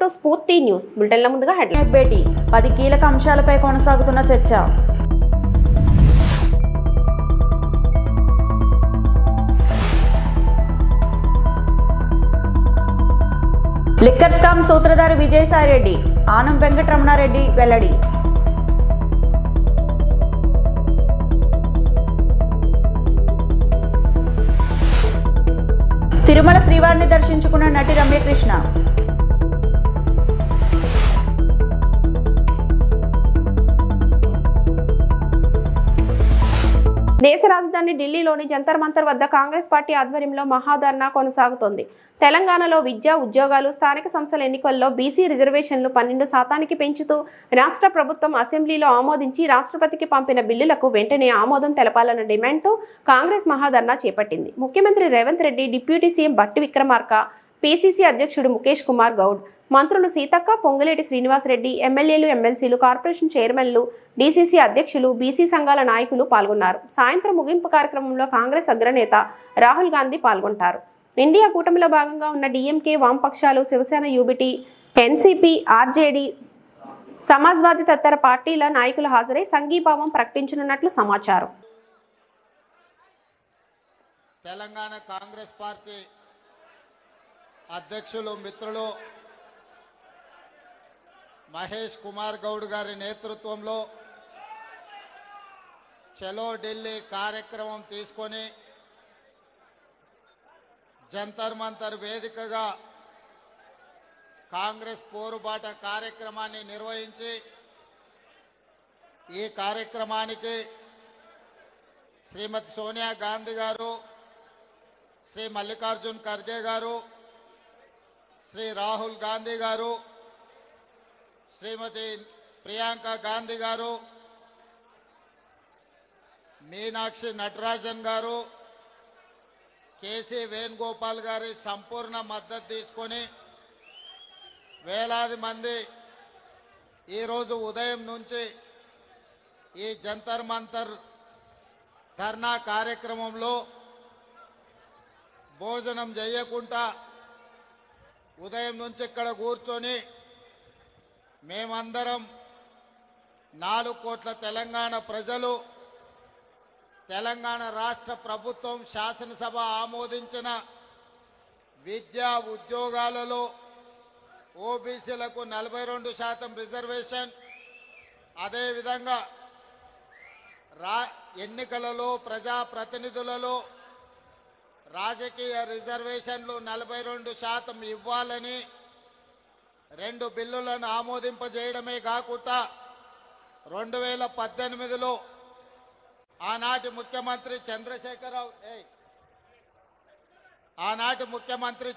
To స్ఫూర్తి news బులెటిన్ల ముందుగా headline. భేటీ 10 కీలక అంశాలపై కొనసాగుతున్న చర్చ. లిక్కర్ స్కామ్ సూత్రధారి విజయసాయిరెడ్డి, ఆనం వెంకటరమణారెడ్డి వెల్లడి. తిరుమల శ్రీవారిని దర్శించుకున్న నటి రమ్యకృష్ణ. దేశ రాజధాని ఢిల్లీలోని జంతర్ మంతర్ వద్ద కాంగ్రెస్ పార్టీ ఆధ్వర్యంలో మహాధర్నా కొనసాగుతోంది. తెలంగాణలో విద్య, ఉద్యోగాలు, స్థానిక సంస్థల ఎన్నికల్లో బీసీ రిజర్వేషన్లు 12% పెంచుతూ రాష్ట్ర ప్రభుత్వం అసెంబ్లీలో ఆమోదించి రాష్ట్రపతికి పంపిన బిల్లులకు వెంటనే ఆమోదం తెలపాలన్న డిమాండ్తో కాంగ్రెస్ మహాధర్నా చేపట్టింది. ముఖ్యమంత్రి Revanth Reddy, deputy CM Bhatti Vikramarka, PCC అధ్యక్షుడు ముఖేష్ కుమార్ గౌడ్, మంత్రులు సీతక్క, పొంగులేటి శ్రీనివాసరెడ్డి, ఎమ్మెల్యేలు, ఎమ్మెల్సీలు, కార్పొరేషన్ చైర్మన్లు, డీసీసీ అధ్యక్షులు, బీసీ సంఘాల నాయకులు పాల్గొన్నారు. సాయంత్రం ముగింపు కార్యక్రమంలో కాంగ్రెస్ అగ్రనేత రాహుల్ గాంధీ పాల్గొంటారు. ఇండియా కూటమిలో భాగంగా ఉన్న డీఎంకే, వామపక్షాలు, Shivsena, UBT, NCP, RJD, Samajwadi తదితర పార్టీల నాయకులు హాజరై సంఘీభావం ప్రకటించనున్నట్లు సమాచారం. తెలంగాణ కాంగ్రెస్ పార్టీ అధ్యక్షులు మిత్రులు మహేష్ కుమార్ గౌడ్ గారి నేతృత్వంలో చలో ఢిల్లీ కార్యక్రమం తీసుకొని జంతర్ మంతర్ వేదికగా కాంగ్రెస్ పోరుబాట కార్యక్రమాన్ని నిర్వహించి ఈ కార్యక్రమానికి శ్రీమతి సోనియా గాంధీ గారు, శ్రీ మల్లికార్జున్ ఖర్గే గారు, శ్రీ రాహుల్ గాంధీ గారు, శ్రీమతి ప్రియాంక గాంధీ గారు, మీనాక్షి నటరాజన్ గారు, కేసీ వేణుగోపాల్ గారి సంపూర్ణ మద్దతు తీసుకొని వేలాది మంది ఈరోజు ఉదయం నుంచి ఈ జంతర్ మంతర్ ధర్నా కార్యక్రమంలో భోజనం చేయకుండా ఉదయం నుంచి ఇక్కడ కూర్చొని మేమందరం 4 కోట్ల తెలంగాణ ప్రజలు, తెలంగాణ రాష్ట్ర ప్రభుత్వం శాసనసభ ఆమోదించిన విద్యా ఉద్యోగాలలో ఓబీసీలకు 42% రిజర్వేషన్, అదేవిధంగా ఎన్నికలలో ప్రజాప్రతినిధులలో రాజకీయ రిజర్వేషన్లు 42% ఇవ్వాలని 2 బిల్లులను ఆమోదింపజేయడమే కాకుండా 2018లో ఆనాటి ముఖ్యమంత్రి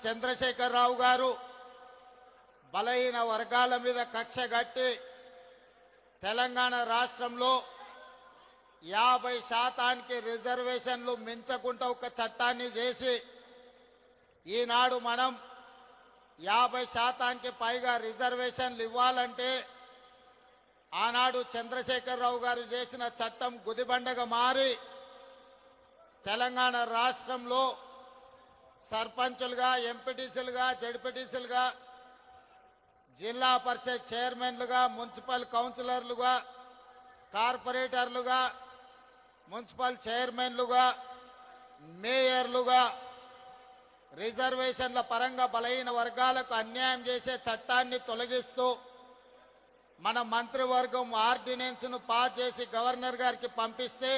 చంద్రశేఖరరావు గారు బలహీన వర్గాల మీద కక్ష కట్టి తెలంగాణ రాష్ట్రంలో 50% రిజర్వేషన్లు మించకుండా ఒక చట్టాన్ని చేసి ఈనాడు మనం 50% పైగా రిజర్వేషన్లు ఇవ్వాలంటే ఆనాడు చంద్రశేఖరరావు గారు చేసిన చట్టం గుదిబండగా మారి తెలంగాణ రాష్ట్రంలో సర్పంచులుగా, ఎంపీటీసీలుగా, జడ్పీటీసీలుగా, జిల్లా పరిషత్ చైర్మన్లుగా, మున్సిపల్ కౌన్సిలర్లుగా, కార్పొరేటర్లుగా, మున్సిపల్ చైర్మన్లుగా, మేయర్లుగా రిజర్వేషన్ల పరంగా బలహీన వర్గాలకు అన్యాయం చేసే చట్టాన్ని తొలగిస్తూ మన మంత్రివర్గం ఆర్డినెన్స్ను పాస్ చేసి గవర్నర్ గారికి పంపిస్తే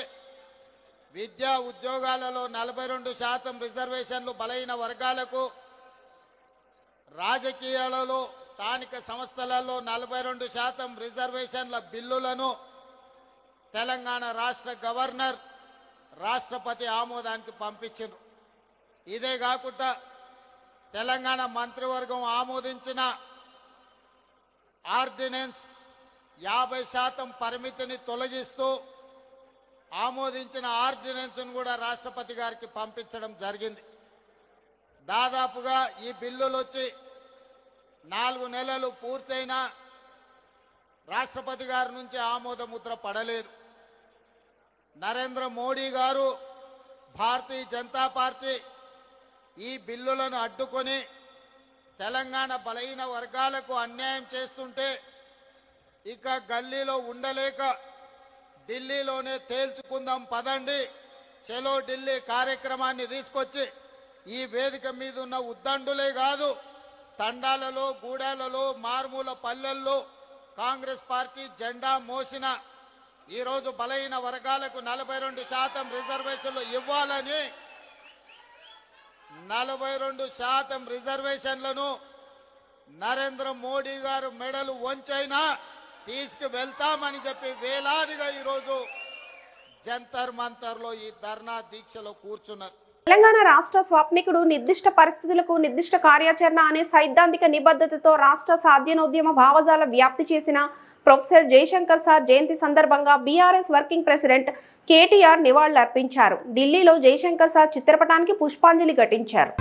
విద్యా ఉద్యోగాలలో 42% రిజర్వేషన్లు బలహీన వర్గాలకు, రాజకీయాలలో స్థానిక సంస్థలలో 42% రిజర్వేషన్ల బిల్లులను తెలంగాణ రాష్ట్ర గవర్నర్ రాష్ట్రపతి ఆమోదానికి పంపించారు. ఇదే కాకుండా తెలంగాణ మంత్రివర్గం ఆమోదించిన ఆర్డినెన్స్ 50% పరిమితిని తొలగిస్తూ ఆమోదించిన ఆర్డినెన్స్ను కూడా రాష్ట్రపతి గారికి పంపించడం జరిగింది. దాదాపుగా ఈ బిల్లులు వచ్చి 4 నెలలు పూర్తయినా రాష్ట్రపతి గారి నుంచి ఆమోద ముద్ర పడలేదు. నరేంద్ర మోడీ గారు, భారతీయ జనతా పార్టీ ఈ బిల్లులను అడ్డుకొని తెలంగాణ బలహీన వర్గాలకు అన్యాయం చేస్తుంటే ఇక గల్లీలో ఉండలేక ఢిల్లీలోనే తేల్చుకుందాం పదండి, చలో ఢిల్లీ కార్యక్రమాన్ని తీసుకొచ్చి ఈ వేదిక మీద ఉన్న ఉద్దండులే కాదు, తండాలలో, గూడాలలో, మారుమూల పల్లెల్లో కాంగ్రెస్ పార్టీ జెండా మోసిన ఈరోజు బలహీన వర్గాలకు 42% రిజర్వేషన్లు ఇవ్వాలని 42% రిజర్వేషన్లను నరేంద్ర మోడీ గారు మెడలు వంచైనా తీసుకువెళ్తామని చెప్పి వేలాదిగా ఈరోజు జంతర్ మంతర్లో ఈ ధర్నా దీక్షలో కూర్చున్నారు. తెలంగాణ రాష్ట్ర స్వాప్నికుడు నిర్దిష్ట పరిస్థితులకు నిర్దిష్ట కార్యాచరణ అనే సైద్ధాంతిక నిబద్ధతతో రాష్ట్ర సాధ్యనోద్యమ భావజాల వ్యాప్తి చేసిన ప్రొఫెసర్ జయశంకర్ సార్ జయంతి సందర్భంగా బీఆర్ఎస్ వర్కింగ్ ప్రెసిడెంట్ కేటీఆర్ నివాళులర్పించారు. ఢిల్లీలో జయశంకర్ సార్ చిత్రపటానికి పుష్పాంజలి ఘటించారు.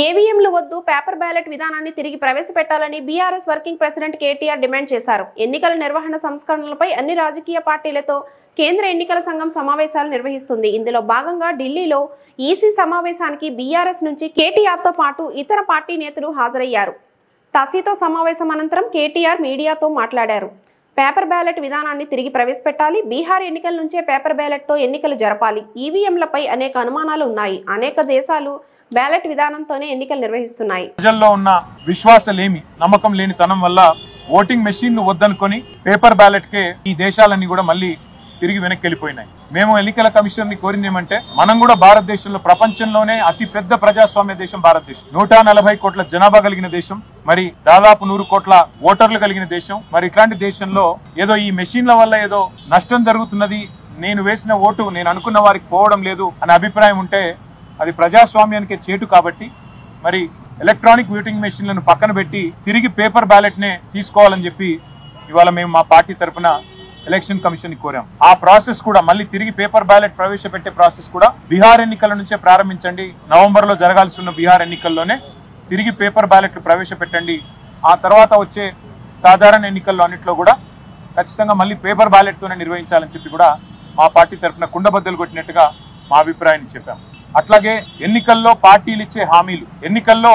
ఏవీఎంలు వద్దు, పేపర్ బ్యాలెట్ విధానాన్ని తిరిగి ప్రవేశపెట్టాలని BRS working president KTR demand చేశారు. ఎన్నికల నిర్వహణ సంస్కరణలపై అన్ని రాజకీయ పార్టీలతో కేంద్ర ఎన్నికల సంఘం సమావేశాలు నిర్వహిస్తుంది. ఇందులో భాగంగా ఢిల్లీలో ఈసీ సమావేశానికి బీఆర్ఎస్ నుంచి కేటీఆర్తో పాటు ఇతర పార్టీ నేతలు హాజరయ్యారు. తసీతో సమావేశం అనంతరం కేటీఆర్ మీడియాతో మాట్లాడారు. పేపర్ బ్యాలెట్ విధానాన్ని తిరిగి ప్రవేశపెట్టాలి, బీహార్ ఎన్నికల నుంచే పేపర్ బ్యాలెట్తో ఎన్నికలు జరపాలి, ఈవీఎంలపై అనేక అనుమానాలు ఉన్నాయి, అనేక దేశాలు బ్యాలెట్ విధానంతోనే ఎన్నికలు నిర్వహిస్తున్నాయి. ప్రజల్లో ఉన్న విశ్వాసలేమి, నమ్మకం లేని తనం వల్ల ఓటింగ్ మెషిన్లు వద్దనుకొని పేపర్ బ్యాలెట్ కే ఈ దేశాలన్నీ కూడా మళ్ళీ తిరిగి వెనక్కి వెళ్ళిపోయినాయి. మేము ఎన్నికల కమిషన్ ని కోరింది ఏమంటే, మనం కూడా భారతదేశంలో ప్రపంచంలోనే అతి పెద్ద ప్రజాస్వామ్య దేశం భారతదేశం, 140 కోట్ల జనాభా కలిగిన దేశం, మరి దాదాపు 100 కోట్ల ఓటర్లు కలిగిన దేశం. మరి ఇట్లాంటి దేశంలో ఏదో ఈ మెషిన్ల వల్ల ఏదో నష్టం జరుగుతున్నది, నేను వేసిన ఓటు నేను అనుకున్న వారికి పోవడం లేదు అనే అభిప్రాయం ఉంటే అది ప్రజాస్వామ్యానికి చేటు. కాబట్టి మరి ఎలక్ట్రానిక్ ఓటింగ్ మెషిన్లను పక్కన పెట్టి తిరిగి పేపర్ బ్యాలెట్ నే తీసుకోవాలని చెప్పి ఇవాళ మేము మా పార్టీ తరఫున ఎలక్షన్ కమిషన్ ని కోరాం. ఆ ప్రాసెస్ కూడా మళ్ళీ తిరిగి పేపర్ బ్యాలెట్ ప్రవేశపెట్టే ప్రాసెస్ కూడా బీహార్ ఎన్నికల నుంచే ప్రారంభించండి, నవంబర్ లో జరగాల్సి ఉన్న బీహార్ ఎన్నికల్లోనే తిరిగి పేపర్ బ్యాలెట్లు ప్రవేశపెట్టండి. ఆ తర్వాత వచ్చే సాధారణ ఎన్నికల్లో అన్నింటిలో కూడా ఖచ్చితంగా మళ్ళీ పేపర్ బ్యాలెట్ తోనే నిర్వహించాలని చెప్పి కూడా మా పార్టీ తరఫున కుండబద్దలు కొట్టినట్టుగా మా అభిప్రాయాన్ని చెప్పాం. అట్లాగే ఎన్నికల్లో పార్టీలు ఇచ్చే హామీలు, ఎన్నికల్లో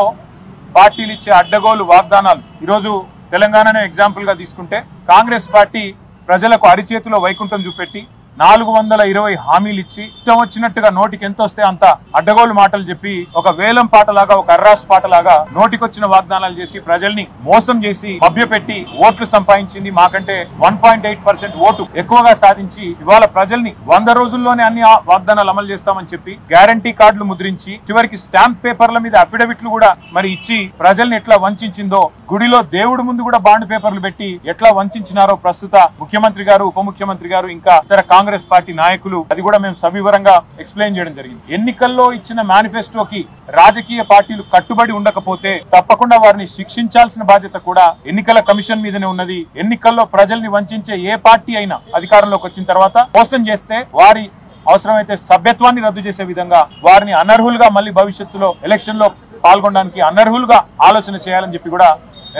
పార్టీలు ఇచ్చే అడ్డగోలు వాగ్దానాలు, ఈరోజు తెలంగాణనే ఎగ్జాంపుల్ గా తీసుకుంటే కాంగ్రెస్ పార్టీ ప్రజలకు అరిచేతిలో వైకుంఠం చూపెట్టి 420 హామీలు ఇచ్చి ఇష్టం వచ్చినట్టుగా నోటికి ఎంత వస్తే అంత అడ్డగోలు మాటలు చెప్పి ఒక వేలం పాటలాగా, ఒక అర్రాస్ పాటలాగా నోటికొచ్చిన వాగ్దానాలు చేసి ప్రజల్ని మోసం చేసి మభ్యపెట్టి ఓట్లు సంపాదించింది. మాకంటే 1.8% ఓటు ఎక్కువగా సాధించి ఇవాళ ప్రజల్ని 100 రోజుల్లోనే అన్ని వాగ్దానాలు అమలు చేస్తామని చెప్పి గ్యారంటీ కార్డులు ముద్రించి చివరికి స్టాంప్ పేపర్ల మీద అఫిడవిట్లు కూడా మరి ఇచ్చి ప్రజల్ని ఎట్లా వంచిందో, గుడిలో దేవుడి ముందు కూడా బాండ్ పేపర్లు పెట్టి ఎట్లా వంచినారో ప్రస్తుత ముఖ్యమంత్రి గారు, ఉప ముఖ్యమంత్రి గారు, ఇంకా ఇతర కాంగ్రెస్ పార్టీ నాయకులు, అది కూడా మేము సవివరంగా ఎక్స్ప్లెయిన్ చేయడం జరిగింది. ఎన్నికల్లో ఇచ్చిన మేనిఫెస్టోకి రాజకీయ పార్టీలు కట్టుబడి ఉండకపోతే తప్పకుండా వారిని శిక్షించాల్సిన బాధ్యత కూడా ఎన్నికల కమిషన్ మీదనే ఉన్నది. ఎన్నికల్లో ప్రజల్ని వంచే ఏ పార్టీ అయినా అధికారంలోకి వచ్చిన తర్వాత మోసం చేస్తే వారి అవసరమైతే సభ్యత్వాన్ని రద్దు చేసే విధంగా వారిని అనర్హులుగా మళ్ళీ భవిష్యత్తులో ఎలక్షన్ లో పాల్గొనడానికి అనర్హులుగా ఆలోచన చేయాలని చెప్పి కూడా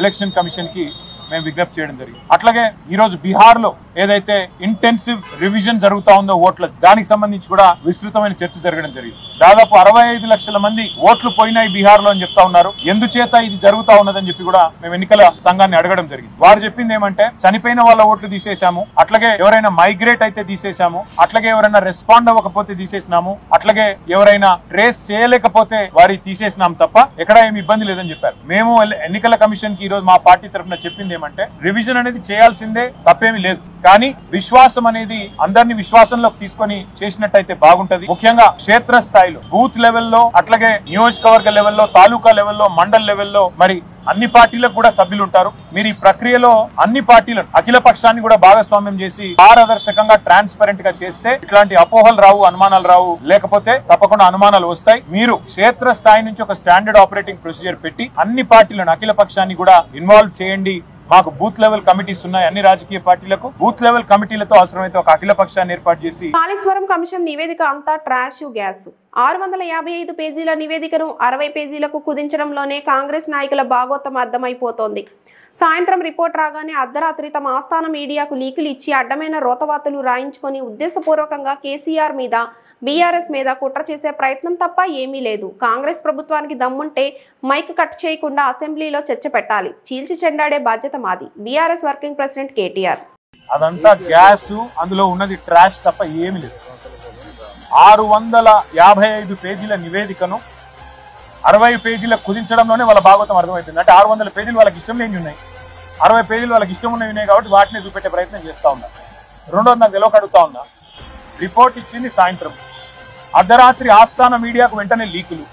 ఎలక్షన్ కమిషన్ కి మేము విజ్ఞప్తి చేయడం జరిగింది. అట్లాగే ఈ రోజు బీహార్ లో ఏదైతే ఇంటెన్సివ్ రివిజన్ జరుగుతా ఉందో ఓట్ల, దానికి సంబంధించి కూడా విస్తృతమైన చర్చ జరగడం జరిగింది. దాదాపు 65 లక్షల మంది ఓట్లు పోయినాయి బీహార్ లో అని చెప్తా ఉన్నారు. ఎందుచేత ఇది జరుగుతా ఉన్నదని చెప్పి కూడా మేము ఎన్నికల సంఘాన్ని అడగడం జరిగింది. వారు చెప్పింది ఏమంటే, చనిపోయిన వాళ్ళ ఓట్లు తీసేశాము, అట్లాగే ఎవరైనా మైగ్రేట్ అయితే తీసేశాము, అట్లాగే ఎవరైనా రెస్పాండ్ అవ్వకపోతే తీసేసినాము, అట్లాగే ఎవరైనా ట్రేస్ చేయలేకపోతే వారి తీసేసినాం తప్ప ఎక్కడా ఏమి ఇబ్బంది లేదని చెప్పారు. మేము ఎన్నికల కమిషన్ కి ఈ రోజు మా పార్టీ తరఫున చెప్పింది ఏమంటే, రివిజన్ అనేది చేయాల్సిందే, తప్పేమీ లేదు, కానీ విశ్వాసం అనేది అందరినీ విశ్వాసంలోకి తీసుకొని చేసినట్టయితే బాగుంటది. ముఖ్యంగా క్షేత్ర స్థాయిలో, బూత్ లెవెల్లో, అట్లాగే నియోజకవర్గ లెవెల్లో, తాలూకా లెవెల్లో, మండల్ లెవెల్లో మరి అన్ని పార్టీలకు కూడా సభ్యులు ఉంటారు. మీరు ఈ ప్రక్రియలో అన్ని పార్టీలను, అఖిల పక్షాన్ని కూడా భాగస్వామ్యం చేసి పారదర్శకంగా, ట్రాన్స్పరెంట్ గా చేస్తే ఇట్లాంటి అపోహలు రావు, అనుమానాలు రావు. లేకపోతే తప్పకుండా అనుమానాలు వస్తాయి. మీరు క్షేత్ర స్థాయి నుంచి ఒక స్టాండర్డ్ ఆపరేటింగ్ ప్రొసీజర్ పెట్టి అన్ని పార్టీలను, అఖిల పక్షాన్ని కూడా ఇన్వాల్వ్ చేయండి. మాకు బూత్ లెవెల్ కమిటీస్ ఉన్నాయి. అన్ని రాజకీయ పార్టీలకు బూత్ లెవెల్ కమిటీలతో అవసరమైతే ఒక అఖిల పక్షాన్ని ఏర్పాటు చేసి కాళేశ్వరం కమిషన్ నివేదిక అంతా ట్రాష్ గ్యాస్. 655 పేజీల నివేదికను 60 పేజీలకు కుదించడంలోనే కాంగ్రెస్ నాయకుల భాగోతం అర్థమైపోతోంది. సాయంత్రం రిపోర్ట్ రాగానే అర్ధరాత్రి తమ ఆస్థాన మీడియాకు లీకులు ఇచ్చి అడ్డమైన రోతవాతులు రాయించుకొని ఉద్దేశపూర్వకంగా కేసీఆర్ మీద బీఆర్ఎస్ మీద కుట్ర చేసే ప్రయత్నం తప్ప ఏమీ లేదు. కాంగ్రెస్ ప్రభుత్వానికి దమ్ముంటే మైక్ కట్ చేయకుండా అసెంబ్లీలో చర్చ పెట్టాలి. చీల్చి చెండాడే బాధ్యత మాది. BRS working president KTR. అదంతా గ్యాస్, అందులో ఉన్నది ట్రాష్ తప్ప ఏమీ లేదు. 655 పేజీల నివేదికను 60 పేజీలకు కుదించడంలోనే వాళ్ళ భాగవతం అర్థమవుతుంది. అంటే 600 పేజీలు వాళ్ళకి ఇష్టం లేని ఉన్నాయి, 60 పేజీలు వాళ్ళకి ఇష్టం ఉన్నవి ఉన్నాయి కాబట్టి వాటిని చూపెట్టే ప్రయత్నం చేస్తా ఉన్నారు. రెండోది నాకు తెలియక అడుగుతా ఉన్నా, రిపోర్ట్ ఇచ్చింది సాయంత్రం, అర్ధరాత్రి ఆస్థాన మీడియాకు వెంటనే లీకులు,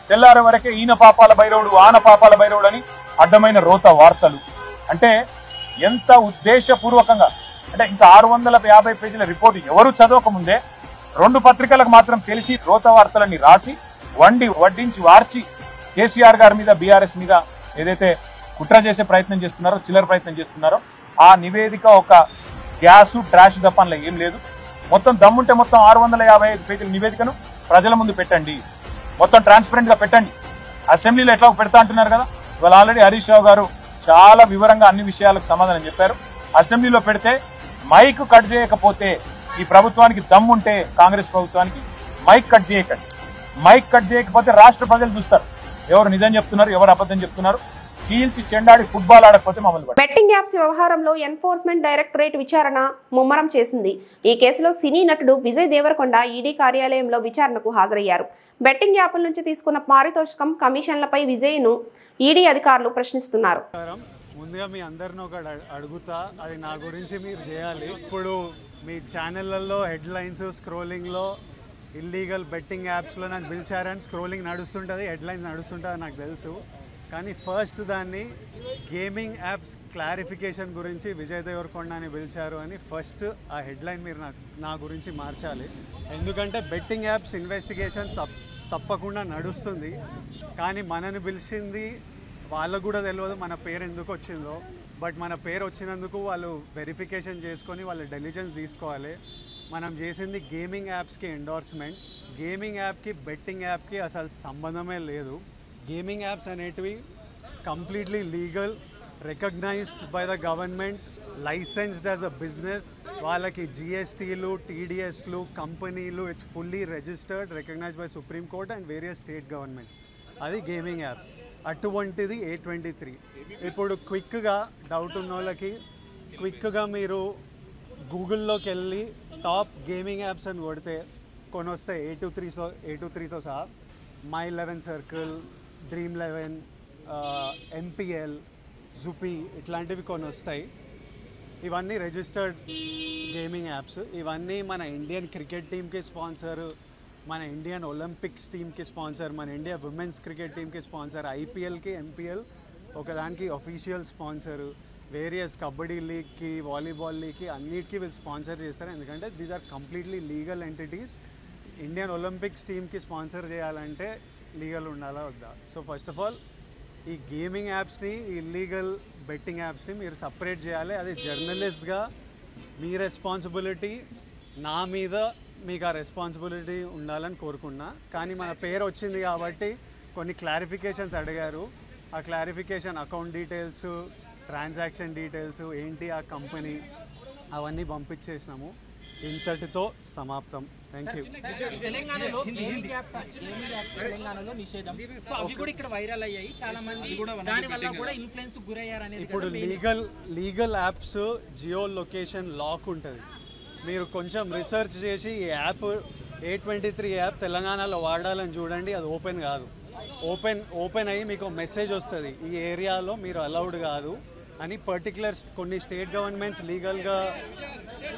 తెల్లారి వరకే ఈయన పాపాల భైరవుడు ఆన పాపాల భైరవుడు అని అడ్డమైన రోత వార్తలు. అంటే ఎంత ఉద్దేశపూర్వకంగా, అంటే ఇంకా 650 పేజీల రిపోర్టు ఎవరు చదవకముందే 2 పత్రికలకు మాత్రం తెలిసి రోత వార్తలన్నీ రాసి వడ్డించి వార్చి కేసీఆర్ గారి మీద బీఆర్ఎస్ మీద ఏదైతే కుట్ర చేసే ప్రయత్నం చేస్తున్నారో, చిల్లర ప్రయత్నం చేస్తున్నారో, ఆ నివేదిక ఒక గ్యాసు ట్రాష్ తప్పనలో ఏం లేదు. మొత్తం దమ్ముంటే మొత్తం 655 పేజీల నివేదికను ప్రజల ముందు పెట్టండి, మొత్తం ట్రాన్స్పరెంట్ గా పెట్టండి. అసెంబ్లీలో ఎట్లా పెడతా అంటున్నారు కదా, ఇవాళ ఆల్రెడీ హరీష్ రావు గారు చాలా వివరంగా అన్ని విషయాలకు సమాధానం చెప్పారు. అసెంబ్లీలో పెడితే మైక్ కట్ చేయకపోతే, ఈ ప్రభుత్వానికి దమ్ముంటే కాంగ్రెస్ ప్రభుత్వానికి మైక్ కట్ చేయకండి. మైక్ కట్ చేయకపోతే రాష్ట్ర ప్రజలు చూస్తారు ఎవరు నిజం చెప్తున్నారు, ఎవరు అబద్ధం చెప్తున్నారు. చీల్చి చెండాడి ఫుట్బాల్ ఆడకపోతే మమ్మల్ని. బెట్టింగ్ యాప్స్ వ్యవహారంలో ఎన్ఫోర్స్మెంట్ డైరెక్టరేట్ విచారణ ముమ్మరం చేసింది. ఈ కేసులో సినీ నటుడు విజయ్ దేవరకొండ ఈడీ కార్యాలయంలో విచారణకు హాజరయ్యారు. బెట్టింగ్ యాప్ల నుంచి తీసుకున్న పారితోషికం, కమిషన్లపై విజయ్ను ఈడీ అధికారులు ప్రశ్నిస్తున్నారు. ముందుగా మీ అందరిని ఒకటి అడుగుతా, అది నా గురించి మీరు చేయాలి. ఇప్పుడు మీ ఛానళ్లలో హెడ్లైన్స్ స్క్రోలింగ్లో ఇల్లీగల్ బెట్టింగ్ యాప్స్లో నన్ను పిలిచారని స్క్రోలింగ్ నడుస్తుంటుంది, హెడ్లైన్స్ నడుస్తుంటుంది నాకు తెలుసు. కానీ ఫస్ట్ దాన్ని గేమింగ్ యాప్స్ క్లారిఫికేషన్ గురించి విజయ్ దేవరకొండ అని పిలిచారు అని ఫస్ట్ ఆ హెడ్లైన్ మీరు నా గురించి మార్చాలి. ఎందుకంటే బెట్టింగ్ యాప్స్ ఇన్వెస్టిగేషన్ తప్పకుండా నడుస్తుంది. కానీ మనని పిలిచింది వాళ్ళకు కూడా తెలియదు మన పేరు ఎందుకు వచ్చిందో. బట్ మన పేరు వచ్చినందుకు వాళ్ళు వెరిఫికేషన్ చేసుకొని వాళ్ళ డెలిజెన్స్ తీసుకోవాలి. మనం చేసింది గేమింగ్ యాప్స్కి ఎండోర్స్మెంట్. గేమింగ్ యాప్కి బెట్టింగ్ యాప్కి అసలు సంబంధమే లేదు. గేమింగ్ యాప్స్ అనేటివి completely legal, recognized by the government, licensed as a business. వాళ్ళకి జిఎస్టీలు, టీడీఎస్లు, కంపెనీలు, it's fully registered, recognized by supreme court and various state governments. అది గేమింగ్ యాప్. అటువంటిది A23. ఇప్పుడు క్విక్గా డౌట్ ఉన్న వాళ్ళకి క్విక్గా మీరు గూగుల్లోకి వెళ్ళి టాప్ గేమింగ్ యాప్స్ అని కొడితే కొన్ని వస్తాయి. A23తో సహా My11 సర్కిల్, Dream11, MPL, జుపీ ఇట్లాంటివి కొన్ని వస్తాయి. ఇవన్నీ రిజిస్టర్డ్ గేమింగ్ యాప్స్. ఇవన్నీ మన ఇండియన్ క్రికెట్ టీమ్కి స్పాన్సర్, మన ఇండియన్ ఒలింపిక్స్ టీమ్కి స్పాన్సర్, మన ఇండియా ఉమెన్స్ క్రికెట్ టీమ్కి స్పాన్సర్, ఐపీఎల్కి, ఎంపీఎల్ ఒకదానికి అఫీషియల్ స్పాన్సరు, వేరియస్ కబడ్డీ లీగ్కి, వాలీబాల్ లీగ్కి అన్నిటికీ వీళ్ళు స్పాన్సర్ చేస్తారు. ఎందుకంటే these are completely legal entities. Indian Olympics టీమ్కి స్పాన్సర్ చేయాలంటే లీగల్ ఉండాలా వద్దా? సో ఫస్ట్ ఆఫ్ ఆల్ ఈ గేమింగ్ యాప్స్ని, ఇల్లీగల్ బెట్టింగ్ యాప్స్ని మీరు సపరేట్ చేయాలి. అది జర్నలిస్ట్గా మీ రెస్పాన్సిబిలిటీ. నా మీద మీకు ఆ రెస్పాన్సిబిలిటీ ఉండాలని కోరుకున్నా. కానీ మన పేరు వచ్చింది కాబట్టి కొన్ని క్లారిఫికేషన్స్ అడిగారు. ఆ clarification account details, transaction details ఏంటి ఆ కంపెనీ అవన్నీ పంపించేసినాము. ఇంతటితో సమాప్తం. Thank you. ఇప్పుడు legal apps geo location lock ఉంటుంది. మీరు కొంచెం రీసెర్చ్ చేసి ఈ యాప్ A23 యాప్ తెలంగాణలో వాడాలని చూడండి. అది ఓపెన్ కాదు. ఓపెన్ అయ్యి మీకు మెసేజ్ వస్తుంది, ఈ ఏరియాలో మీరు అలౌడ్ కాదు అని. పర్టికులర్ కొన్ని స్టేట్ గవర్నమెంట్స్ లీగల్గా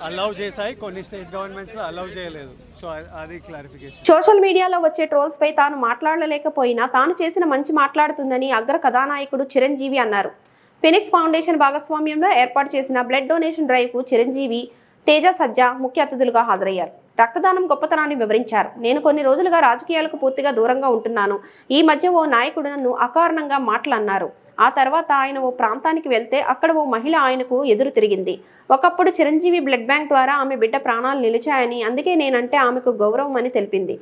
అలౌ చేశాయి, కొన్ని స్టేట్ గవర్నమెంట్స్లో అలౌ చేయలేదు. సో అది క్లారిఫికేషన్. సోషల్ మీడియాలో వచ్చే ట్రోల్స్ పై తాను మాట్లాడలేకపోయినా తాను చేసిన మంచి మాట్లాడుతుందని అగ్ర కథానాయకుడు చిరంజీవి అన్నారు. ఫినిక్స్ ఫౌండేషన్ భాగస్వామ్యంలో ఏర్పాటు చేసిన బ్లడ్ డొనేషన్ డ్రైవ్ కు చిరంజీవి, తేజ సజ్జా ముఖ్య అతిథులుగా హాజరయ్యారు. రక్తదానం గొప్పతనాన్ని వివరించారు. నేను కొన్ని రోజులుగా రాజకీయాలకు పూర్తిగా దూరంగా ఉంటున్నాను. ఈ మధ్య ఓ నాయకుడు నన్ను అకారణంగా మాటలన్నారు. ఆ తర్వాత ఆయన ఓ ప్రాంతానికి వెళ్తే అక్కడ ఓ మహిళ ఆయనకు ఎదురు తిరిగింది. ఒకప్పుడు చిరంజీవి బ్లడ్ బ్యాంక్ ద్వారా ఆమె బిడ్డ ప్రాణాలు నిలిచాయని, అందుకే నేనంటే ఆమెకు గౌరవం అని తెలిపింది.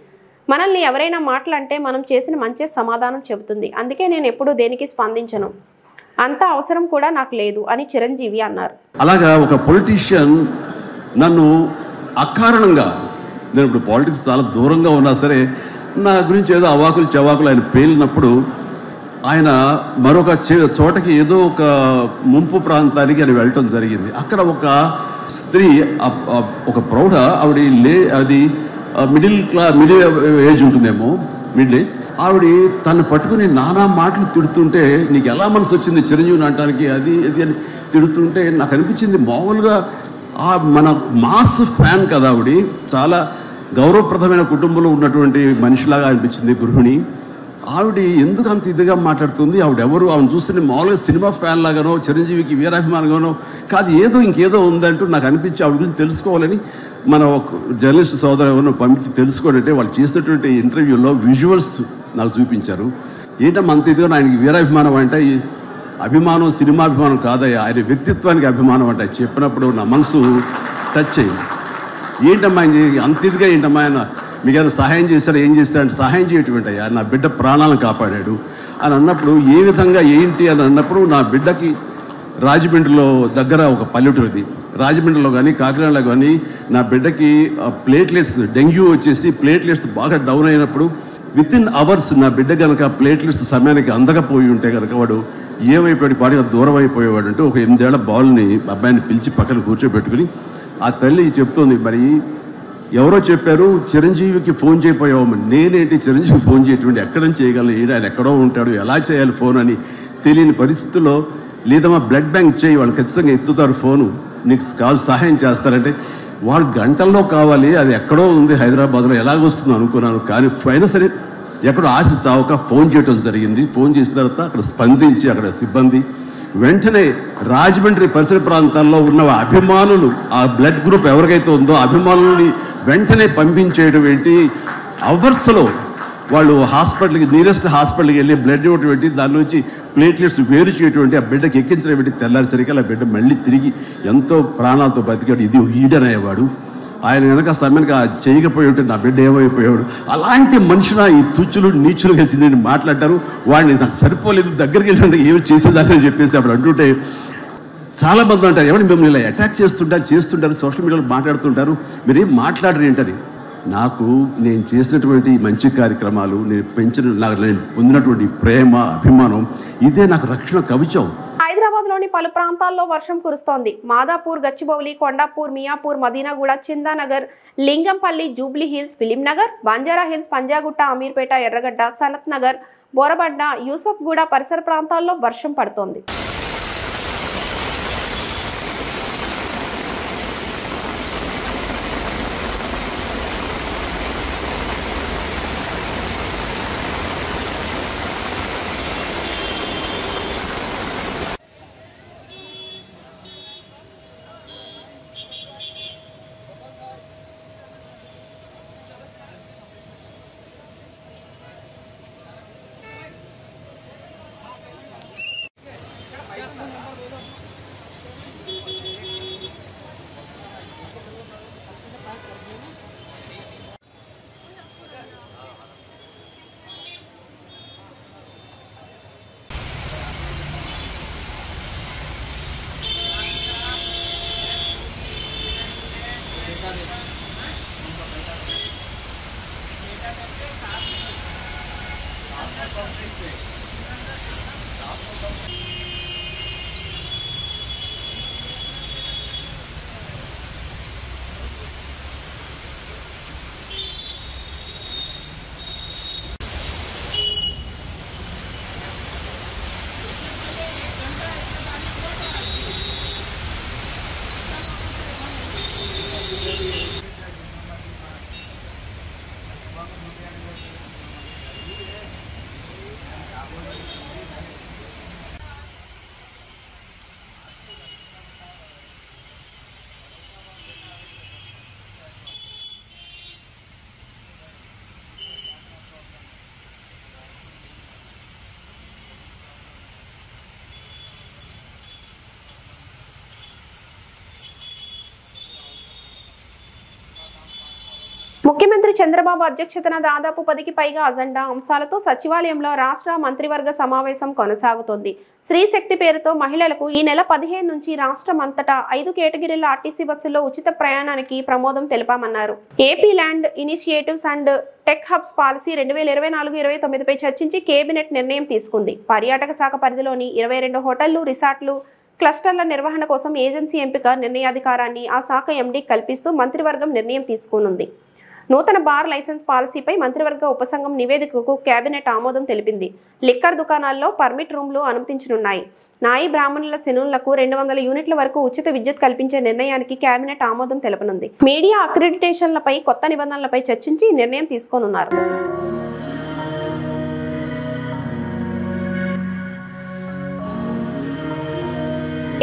మనల్ని ఎవరైనా మాటలంటే మనం చేసిన మంచి సమాధానం చెబుతుంది. అందుకే నేను ఎప్పుడూ దేనికి స్పందించను. అంత అవసరం కూడా నాకు లేదు అని చిరంజీవి అన్నారు. అలాగా ఒక పొలిటీషియన్ నన్ను అకారణంగా, నేను ఇప్పుడు పాలిటిక్స్ చాలా దూరంగా ఉన్నా సరే నా గురించి ఏదో అవాకులు చవాకులు ఆయన పేలినప్పుడు ఆయన మరొక చోటకి ఏదో ఒక ముంపు ప్రాంతానికి ఆయన వెళ్ళటం జరిగింది. అక్కడ ఒక స్త్రీ, ఒక ప్రౌఢ ఆవిడ అది మిడిల్ ఏజ్ ఉంటుందేమో, మిడిల్ ఏజ్. ఆవిడ తను పట్టుకుని నానా మాటలు తిడుతుంటే, నీకు ఎలా మనసు వచ్చింది చిరంజీవిని అనడానికి, అది అని తిడుతుంటే నాకు అనిపించింది, మామూలుగా మన మాస్ ఫ్యాన్ కదా ఆవిడ, చాలా గౌరవప్రదమైన కుటుంబంలో ఉన్నటువంటి మనిషిలాగా అనిపించింది గృహిణి. ఆవిడ ఎందుకు అంత ఇదిగా మాట్లాడుతుంది, ఆవిడెవరు, ఆవిడ చూస్తుంటే మామూలుగా సినిమా ఫ్యాన్ లాగానో చిరంజీవికి వీరాభిమానంగానో కాదు, ఇంకేదో ఉందంటూ నాకు అనిపించి ఆవిడ గురించి తెలుసుకోవాలని మన ఒక జర్నలిస్ట్ సోదరు ఎవరినో పంపించి తెలుసుకోవాలంటే వాళ్ళు చేసినటువంటి ఇంటర్వ్యూలో విజువల్స్ నాకు చూపించారు. ఏంటమ్మా అంత ఇదిగా, ఆయనకి వీరాభిమానం అంటే అభిమానం సినిమాభిమానం కాదయ్యా, ఆయన వ్యక్తిత్వానికి అభిమానం అంటే చెప్పినప్పుడు నా మనసు టచ్ అయింది. ఏంటమ్మా అంత ఇదిగా, ఏంటమ్మా ఆయన మీకు ఏమైనా సహాయం చేశాడు, ఏం చేస్తాడంటే సహాయం చేయటం అయ్యా, నా బిడ్డ ప్రాణాలను కాపాడాడు అని అన్నప్పుడు, ఏ విధంగా ఏంటి అని అన్నప్పుడు, నా బిడ్డకి రాజమండ్రిలో దగ్గర ఒక పల్లెటూరుది, రాజమండ్రిలో కానీ కాకినాడలో కానీ నా బిడ్డకి ప్లేట్లెట్స్, డెంగ్యూ వచ్చేసి ప్లేట్లెట్స్ బాగా డౌన్ అయినప్పుడు వితిన్ అవర్స్ నా బిడ్డ కనుక ప్లేట్లెట్స్ సమయానికి అందకపోయి ఉంటే కనుక వాడు ఏమైపోయాడు, పాడిగా దూరం అయిపోయేవాడు. అంటే ఒక 8 ఏళ్ల బాల్ని అబ్బాయిని పిలిచి పక్కన కూర్చోబెట్టుకుని ఆ తల్లి చెప్తోంది, మరి ఎవరో చెప్పారు చిరంజీవికి ఫోన్ చేయపోయావు, నేనేంటి చిరంజీవి ఫోన్ చేయటువంటి, ఎక్కడ నుంచి చేయగలను, ఆయన ఎక్కడో ఉంటాడు, ఎలా చేయాలి ఫోన్ అని తెలియని పరిస్థితుల్లో, లేదమ్మా బ్లడ్ బ్యాంక్ చేయి, వాళ్ళు ఖచ్చితంగా ఎత్తుతారు ఫోను, నీకు కాల్ సహాయం చేస్తారంటే, వాళ్ళు గంటల్లో కావాలి, అది ఎక్కడో ఉంది హైదరాబాద్లో, ఎలాగొస్తుందో అనుకున్నాను. కానీ అయినా సరే ఎక్కడో ఆశ చావక ఫోన్ చేయడం జరిగింది. ఫోన్ చేసిన తర్వాత అక్కడ స్పందించి అక్కడ సిబ్బంది వెంటనే రాజమండ్రి పరిసర ప్రాంతాల్లో ఉన్న అభిమానులు, ఆ బ్లడ్ గ్రూప్ ఎవరికైతే ఉందో అభిమానుల్ని వెంటనే పంపించేయడం ఏంటి, అవర్స్లో వాళ్ళు హాస్పిటల్కి, నియరెస్ట్ హాస్పిటల్కి వెళ్ళి బ్లడ్ ఇవ్వటం ఏంటి, దాని నుంచి ప్లేట్లెట్స్ వేరు చేయటువంటి, ఆ బిడ్డకి ఎక్కించడం ఏంటి, తెల్లారిసరికి ఆ బిడ్డ మళ్ళీ తిరిగి ఎంతో ప్రాణాలతో బతికాడు. ఇది ఈడనయ్యేవాడు. ఆయన కనుక సమయానికి చేయకపోయి ఉంటే నా బిడ్డ ఏమైపోయాడు. అలాంటి మనుషుల ఈ తుచ్చులు నీచులు కలిసిందని మాట్లాడారు. వాడిని నాకు సరిపోలేదు, దగ్గరికి వెళ్ళి ఏమి చేసేదాన్ని చెప్పేసి అప్పుడు అంటుంటే చాలామంది అంటారు, ఎవరిని మిమ్మల్ని ఇలా అటాక్ చేస్తుంటారు సోషల్ మీడియాలో మాట్లాడుతుంటారు, మీరేం మాట్లాడరు ఏంటని. నేను చేసినటువంటి మంచి కార్యక్రమాలు, నేను పొందినటువంటి ప్రేమ అభిమానం, ఇదే నాకు రక్షణ కవచం. హైదరాబాద్లోని పలు ప్రాంతాల్లో వర్షం కురుస్తోంది. మాదాపూర్, గచ్చిబౌలి, కొండాపూర్, మియాపూర్, మదీనాగూడ, చిందానగర్, లింగంపల్లి, జూబ్లీ హిల్స్, ఫిలిం నగర్, బంజారా హిల్స్, పంజాగుట్ట, అమీర్పేట, ఎర్రగడ్డ, సనత్ నగర్, బోరబండ, యూసఫ్గూడ పరిసర ప్రాంతాల్లో వర్షం పడుతోంది. ముఖ్యమంత్రి చంద్రబాబు అధ్యక్షతన దాదాపు 10కి పైగా అజెండా అంశాలతో సచివాలయంలో రాష్ట్ర మంత్రివర్గ సమావేశం కొనసాగుతోంది. స్త్రీశక్తి పేరుతో మహిళలకు ఈ నెల 15 నుంచి రాష్ట్రం అంతటా 5 కేటగిరీల ఆర్టీసీ బస్సుల్లో ఉచిత ప్రయాణానికి ప్రమోదం తెలిపామన్నారు. AP land initiatives and tech hubs policy 2024-29పై చర్చించి కేబినెట్ నిర్ణయం తీసుకుంది. పర్యాటక శాఖ పరిధిలోని 22 హోటళ్లు, రిసార్ట్లు క్లస్టర్ల నిర్వహణ కోసం ఏజెన్సీ ఎంపిక నిర్ణయాధికారాన్ని ఆ శాఖ ఎండీ కల్పిస్తూ మంత్రివర్గం నిర్ణయం తీసుకోనుంది. నూతన బార్ లైసెన్స్ పాలసీపై మంత్రివర్గ ఉపసంఘం నివేదికకు కేబినెట్ ఆమోదం తెలిపింది. లిక్కర్ దుకాణాల్లో పర్మిట్ రూమ్లు అనుమతించనున్నాయి. నాయి బ్రాహ్మణుల సెలూన్లకు 200 యూనిట్ల వరకు ఉచిత విద్యుత్ కల్పించే నిర్ణయానికి కేబినెట్ ఆమోదం తెలపనుంది. మీడియా అక్రిడిటేషన్లపై కొత్త నిబంధనలపై చర్చించి నిర్ణయం తీసుకోనున్నారు.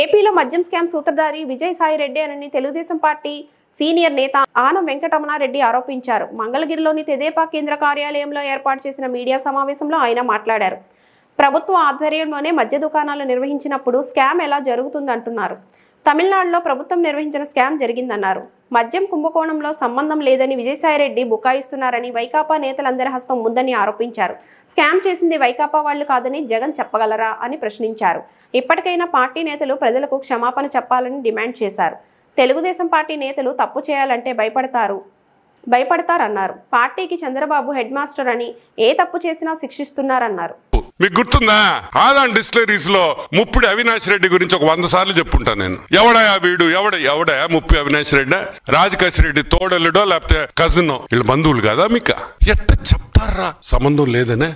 ఏపీలో మద్యం స్కామ్ సూత్రధారి విజయసాయి రెడ్డి అని తెలుగుదేశం పార్టీ సీనియర్ నేత ఆనం వెంకటరమణారెడ్డి ఆరోపించారు. మంగళగిరిలోని తెదేపా కేంద్ర కార్యాలయంలో ఏర్పాటు చేసిన మీడియా సమావేశంలో ఆయన మాట్లాడారు. ప్రభుత్వ ఆధ్వర్యంలోనే మద్య దుకాణాలు నిర్వహించినప్పుడు స్కామ్ ఎలా జరుగుతుందంటున్నారు. తమిళనాడులో ప్రభుత్వం నిర్వహించిన స్కామ్ జరిగిందన్నారు. మద్యం కుంభకోణంలో సంబంధం లేదని విజయసాయిరెడ్డి బుకాయిస్తున్నారని, వైకాపా నేతలందరి హస్తం ఉందని ఆరోపించారు. స్కామ్ చేసింది వైకాపా వాళ్లు కాదని జగన్ చెప్పగలరా అని ప్రశ్నించారు. ఇప్పటికైనా పార్టీ నేతలు ప్రజలకు క్షమాపణ చెప్పాలని డిమాండ్ చేశారు. తెలుగుదేశం పార్టీ నేతలు తప్పు చేయాలంటే భయపడతారన్నారు. పార్టీకి చంద్రబాబు హెడ్ మాస్టర్ అని ఏ తప్పు చేసినా శిక్షిస్తున్నారన్నారు. మీకు గుర్తుందా, ఆదాన్ డిస్టిలరీస్ లో ముప్పుడు అవినాష్ రెడ్డి గురించి ఒక 100 సార్లు చెప్పుంటాను నేను. ఎవడయా వీడు, ఎవడయా ముప్పు అవినాష్ రెడ్డి, రాజకేశ్ రెడ్డి తోడల్లుడో లేకపోతే కజినో, వీళ్ళు బంధువులు కదా మీకు? ఎట్ట చెప్తారా సంబంధం లేదనే?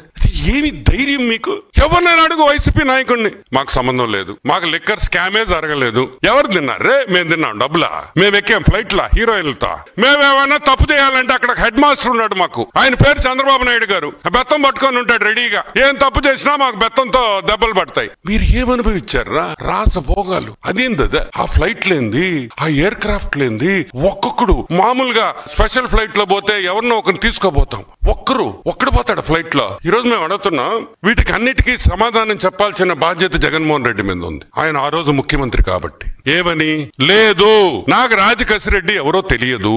ఏమి ధైర్యం మీకు? ఎవరినైనా అడుగు వైసీపీ నాయకుడిని, మాకు సంబంధం లేదు, మాకు లిక్కర్ స్కామే జరగలేదు. ఎవరు తిన్నారే? మేము తిన్నాం డబ్బులా, మేము ఎక్కాం ఫ్లైట్ లా హీరోయిన్లతో. మేమేమైనా తప్పు చేయాలంటే అక్కడ హెడ్ మాస్టర్ ఉన్నాడు మాకు, ఆయన పేరు చంద్రబాబు నాయుడు గారు. బెత్తం పట్టుకొని ఉంటాడు రెడీగా, ఏం తప్పు చేసినా మాకు బెత్తంతో దెబ్బలు పడతాయి. మీరు ఏమనుభవించారా? రాసభోగాలు. అదేంది ఆ ఫ్లైట్ లేంది, ఆ ఎయిర్ క్రాఫ్ట్ లేంది. ఒక్కొక్కడు మామూలుగా స్పెషల్ ఫ్లైట్ లో పోతే ఎవరినో ఒకరిని తీసుకోబోతాం, ఒక్కడు పోతాడు ఫ్లైట్ లో. ఈ రోజు మేము అడుగుతున్నాం, వీటికి అన్నిటికీ సమాధానం చెప్పాల్సిన బాధ్యత జగన్మోహన్ రెడ్డి మీద ఉంది. ఆయన ఆ రోజు ముఖ్యమంత్రి కాబట్టి. ఏమని? లేదు, నాకు రాజకేశ్ రెడ్డి ఎవరో తెలియదు,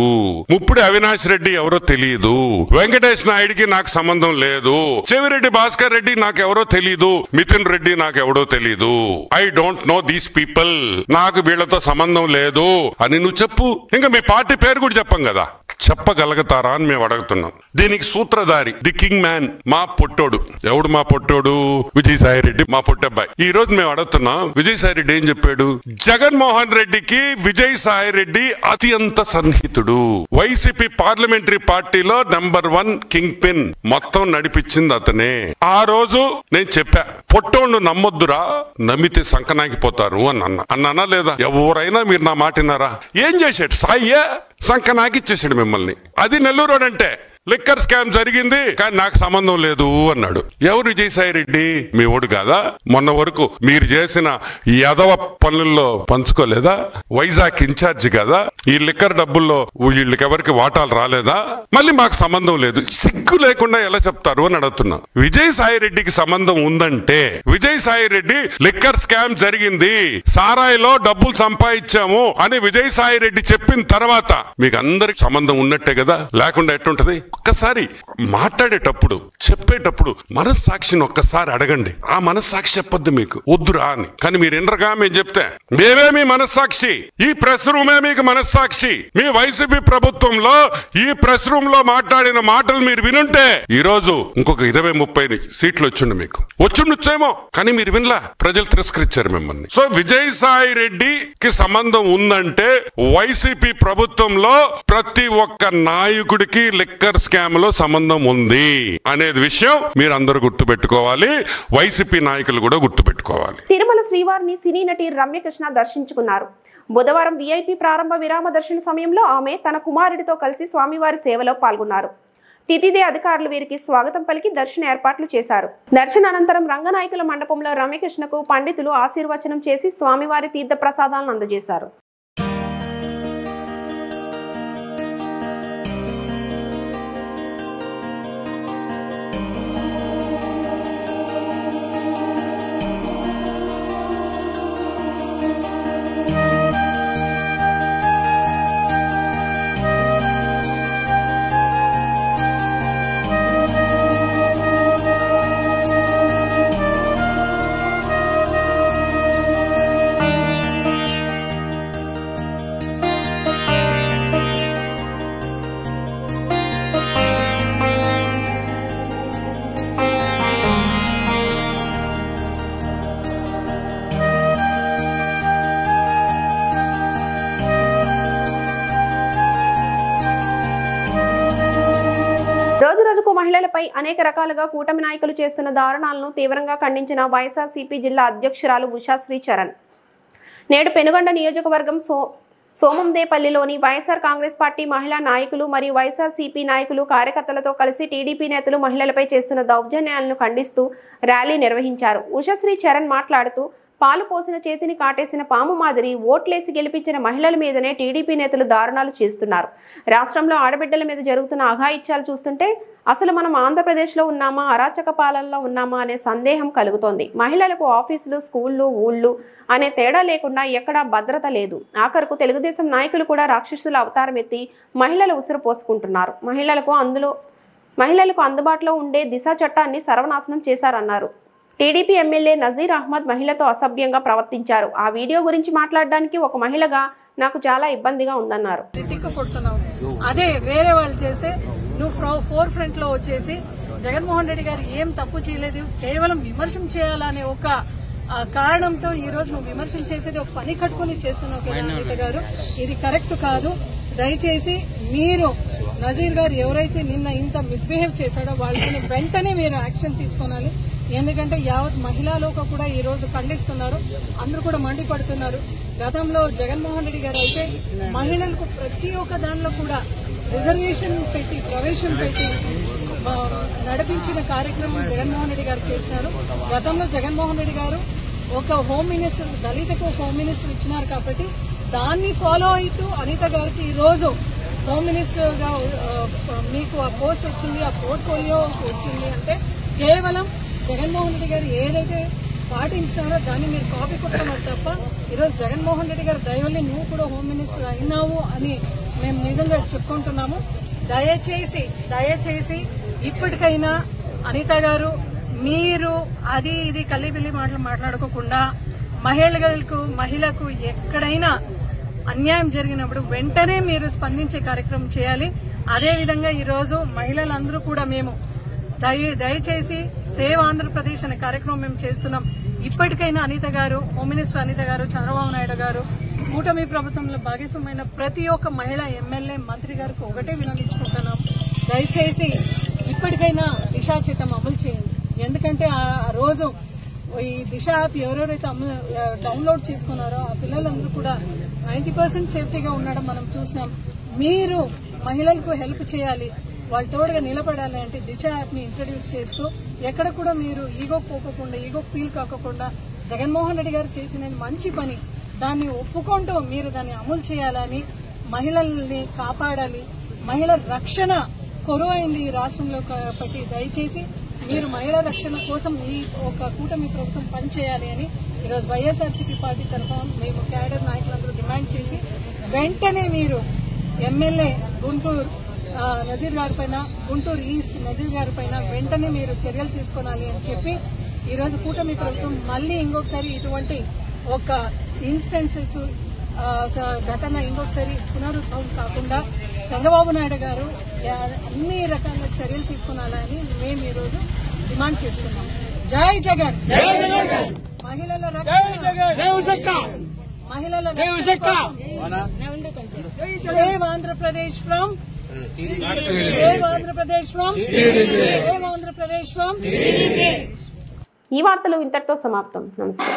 ముప్పుడు అవినాష్ రెడ్డి ఎవరో తెలియదు, వెంకటేష్ నాయుడికి నాకు సంబంధం లేదు, చెవిరెడ్డి భాస్కర్ రెడ్డి నాకెవరో తెలియదు, మిథున్ రెడ్డి నాకెవడో తెలియదు. I don't know these people, నాకు వీళ్లతో సంబంధం లేదు అని నువ్వు చెప్పు. ఇంకా మీ పార్టీ పేరు కూడా చెప్పం కదా, చెప్పగలుగుతారా అని మేము అడుగుతున్నాం. దీనికి సూత్రధారి ది కింగ్ మ్యాన్ మా పొట్టోడు. ఎవడు మా పొట్టోడు? విజయసాయి రెడ్డి, మా పొట్టబ్బాయి. ఈ రోజు మేము అడుగుతున్నాం, విజయసాయి రెడ్డి ఏం చెప్పాడు? జగన్మోహన్ రెడ్డికి విజయసాయి రెడ్డి అత్యంత సన్నిహితుడు, వైసీపీ పార్లమెంటరీ పార్టీలో నెంబర్ 1 కింగ్ పిన్, మొత్తం నడిపించింది అతనే. ఆ రోజు నేను చెప్పా, పొట్టోడు నమ్మొద్దురా, నమ్మితే సంకనాకిపోతారు అని అన్నానా లేదా? ఎవరైనా మీరు నా మాట విన్నారా? ఏం చేశాడు సాయ్యే? సంకనాకిచ్చేసాడు మిమ్మల్ని. అది నెల్లూరు అంటే లిక్కర్ స్కామ్ జరిగింది కానీ నాకు సంబంధం లేదు అన్నాడు. ఎవరు విజయసాయి రెడ్డి? మీ ఓడు కాదా? మొన్న వరకు మీరు చేసిన యదవ పనుల్లో పంచుకోలేదా? వైజాగ్ ఇన్ఛార్జి కదా? ఈ లిక్కర్ డబ్బుల్లో వీళ్ళకి ఎవరికి వాటాలు రాలేదా? మళ్ళీ మాకు సంబంధం లేదు, సిగ్గు లేకుండా ఎలా చెప్తారు అని అడుగుతున్నా. విజయసాయి రెడ్డికి సంబంధం ఉందంటే, విజయసాయి రెడ్డి లిక్కర్ స్కామ్ జరిగింది, సారాయిలో డబ్బులు సంపాదించాము అని విజయసాయి రెడ్డి చెప్పిన తర్వాత మీకు అందరికి సంబంధం ఉన్నట్టే కదా, లేకుండా ఎట్టుంటది? ఒక్కసారి మాట్లాడేటప్పుడు చెప్పేటప్పుడు మనస్సాక్షిని ఒక్కసారి అడగండి. ఆ మనస్సాక్షి చెప్పొద్దు మీకు వద్దురా అని. కానీ మీరు ఇండ్రగా మేము చెప్తే మేమే మీ మనస్సాక్షి, ఈ ప్రెస్ రూమే మీకు మనస్సాక్షి. మీ వైసీపీ ప్రభుత్వంలో ఈ ప్రెస్ రూమ్ లో మాట్లాడిన మాటలు మీరు వినుంటే ఈ రోజు ఇంకొక 20-30 సీట్లు వచ్చుండొచ్చేమో, కానీ మీరు వినలా, ప్రజలు తిరస్కరించారు మిమ్మల్ని. సో విజయసాయి రెడ్డికి సంబంధం ఉందంటే వైసీపీ ప్రభుత్వంలో ప్రతి ఒక్క నాయకుడికి లిక్కర్ స్కామ్ లో సంబంధం ఉంది అనేది విషయం మీరు అందరూ గుర్తుపెట్టుకోవాలి, వైసీపీ నాయకులు కూడా గుర్తుపెట్టుకోవాలి. తిరుమల శ్రీవారిని సినీ నటి రమ్యకృష్ణ దర్శించుకున్నారు. బుధవారం VIP ప్రారంభ విరామ దర్శన సమయంలో ఆమె తన కుమారుడితో కలిసి స్వామివారి సేవలో పాల్గొన్నారు. తితిదే అధికారులు వీరికి స్వాగతం పలికి దర్శన ఏర్పాట్లు చేశారు. దర్శన అనంతరం రంగనాయకుల మండపంలో రమ్యకృష్ణకు పండితులు ఆశీర్వచనం చేసి స్వామివారి తీర్థ ప్రసాదాలను అందజేశారు. మహిళలపై అనేక రకాలుగా కూటమి నాయకులు చేస్తున్న దారుణాలను తీవ్రంగా ఖండించిన వైఎస్ఆర్సీపీ జిల్లా అధ్యక్షురాలు ఉషాశ్రీ చరణ్ నేడు పెనుగొండ నియోజకవర్గం సోమందేపల్లిలోని వైఎస్ఆర్ కాంగ్రెస్ పార్టీ మహిళా నాయకులు మరియు వైఎస్ఆర్సీపీ నాయకులు కార్యకర్తలతో కలిసి టీడీపీ నేతలు మహిళలపై చేస్తున్న దౌర్జన్యాలను ఖండిస్తూ ర్యాలీ నిర్వహించారు. ఉషాశ్రీ చరణ్ మాట్లాడుతూ పాలు పోసిన చేతిని కాటేసిన పాము మాదిరి ఓట్లేసి గెలిపించిన మహిళల మీదనే టీడీపీ నేతలు దారుణాలు చేస్తున్నారు. రాష్ట్రంలో ఆడబిడ్డల మీద జరుగుతున్న అఘాయిత్యాలు చూస్తుంటే అసలు మనం ఆంధ్రప్రదేశ్లో ఉన్నామా, అరాచక పాలనలో ఉన్నామా అనే సందేహం కలుగుతోంది. మహిళలకు ఆఫీసులు, స్కూళ్ళు, ఊళ్ళు అనే తేడా లేకుండా ఎక్కడా భద్రత లేదు. ఆఖరుకు తెలుగుదేశం నాయకులు కూడా రాక్షసుల అవతారం ఎత్తి మహిళల ఉసురు పోసుకుంటున్నారు. మహిళలకు అందుబాటులో ఉండే దిశ చట్టాన్ని సర్వనాశనం చేశారన్నారు. టీడీపీ ఎమ్మెల్యే నజీర్ అహ్మద్ మహిళతో అసభ్యంగా ప్రవర్తించారు. ఆ వీడియో గురించి మాట్లాడడానికి ఒక మహిళగా నాకు చాలా ఇబ్బందిగా ఉందన్నారు. అదే వేరే వాళ్ళు చేస్తే నువ్వు ఫోర్ ఫ్రంట్ లో వచ్చేసి జగన్మోహన్ రెడ్డి గారు ఏం తప్పు చేయలేదు, కేవలం విమర్శం చేయాలనే ఒక కారణంతో ఈ రోజు నువ్వు విమర్శం చేసేది ఒక పని కట్టుకుని చేస్తున్నావు కదా అనిత గారు. ఇది కరెక్ట్ కాదు. దయచేసి మీరు నజీర్ గారు ఎవరైతే నిన్న ఇంత మిస్బిహేవ్ చేశాడో వాళ్ళని వెంటనే మీరు యాక్షన్ తీసుకోవాలి. ఎందుకంటే యావత్ మహిళా లోకం కూడా ఈ రోజు ఖండిస్తున్నారు, అందరూ కూడా మండిపడుతున్నారు. గతంలో జగన్మోహన్ రెడ్డి గారు అయితే మహిళలకు ప్రతి ఒక్క దానిలో కూడా రిజర్వేషన్ పెట్టి ప్రవేశం పెట్టి నడిపించిన కార్యక్రమం జగన్మోహన్ రెడ్డి గారు చేసినారు. గతంలో జగన్మోహన్ రెడ్డి గారు ఒక హోమ్ మినిస్టర్, దళితకు హోమ్ మినిస్టర్ ఇచ్చినారు కాబట్టి దాన్ని ఫాలో అవుతూ అనిత గారికి ఈ రోజు హోమ్ మినిస్టర్ గా మీకు ఆ పోస్ట్ వచ్చింది, ఆ పోర్ట్ఫోలియో వచ్చింది అంటే కేవలం జగన్మోహన్ రెడ్డి గారు ఏదైతే పాటించినారో దాన్ని మీరు కాపీ కొట్టమని తప్ప ఈరోజు జగన్మోహన్ రెడ్డి గారు దయవల్లి నువ్వు కూడా హోమ్ మినిస్టర్ అయినావు అని మేము నిజంగా చెప్పుకుంటున్నాము. దయచేసి ఇప్పటికైనా అనిత గారు మీరు అది ఇది కల్లిబిల్లి మాటలు మాట్లాడుకోకుండా మహిళకు ఎక్కడైనా అన్యాయం జరిగినప్పుడు వెంటనే మీరు స్పందించే కార్యక్రమం చేయాలి. అదేవిధంగా ఈరోజు మహిళలందరూ కూడా మేము దయచేసి సేవ్ ఆంధ్రప్రదేశ్ అనే కార్యక్రమం మేము చేస్తున్నాం. ఇప్పటికైనా అనిత గారు, హోమ్ మినిస్టర్ అనిత గారు, చంద్రబాబు నాయుడు గారు, కూటమి ప్రభుత్వంలో భాగస్వామైన ప్రతి ఒక్క మహిళ ఎమ్మెల్యే, మంత్రి గారికి ఒకటే వినవించుకుంటున్నాం. దయచేసి ఇప్పటికైనా దిశా చట్టం అమలు చేయండి. ఎందుకంటే ఆ రోజు ఈ దిశ యాప్ ఎవరెవరైతే డౌన్లోడ్ చేసుకున్నారో ఆ పిల్లలందరూ కూడా 90% సేఫ్టీగా ఉండడం మనం చూసినాం. మీరు మహిళలకు హెల్ప్ చేయాలి, వాళ్ళ తోడుగా నిలబడాలి అంటే దిశ యాప్ ని ఇంట్రడ్యూస్ చేస్తూ ఎక్కడ కూడా మీరు ఈగో పోకుండా, ఈగో ఫీల్ కాకుండా జగన్మోహన్ రెడ్డి గారు చేసినది మంచి పని, దాన్ని ఒప్పుకుంటూ మీరు దాన్ని అమలు చేయాలని, మహిళల్ని కాపాడాలి. మహిళల రక్షణ కొరవైంది ఈ రాష్ట్రంలో కాబట్టి దయచేసి మీరు మహిళా రక్షణ కోసం ఈ ఒక కూటమి ప్రభుత్వం పనిచేయాలి అని ఈరోజు వైఎస్ఆర్సీపీ పార్టీ తరఫున మేము క్యాడర్ నాయకులందరూ డిమాండ్ చేసి వెంటనే మీరు ఎమ్మెల్యే గుంటూరు నజీర్ గారి పైన, గుంటూరు ఈస్ట్ నజీర్ గారి పైన వెంటనే మీరు చర్యలు తీసుకోవాలి అని చెప్పి ఈరోజు కూటమి ప్రభుత్వం మళ్లీ ఇంకొకసారి ఇటువంటి ఒక ఇన్స్టెన్సెస్ ఘటన ఇంకొకసారి పునరుద్భవం కాకుండా చంద్రబాబు నాయుడు గారు అన్ని రకాల చర్యలు తీసుకోవాలని మేము ఈరోజు డిమాండ్ చేస్తున్నాం. జై జగన్, మహిళల సేవ్ ఆంధ్రప్రదేశ్ ఫ్రమ్ ఈ వార్తలు ఇంతటితో సమాప్తం. నమస్తే.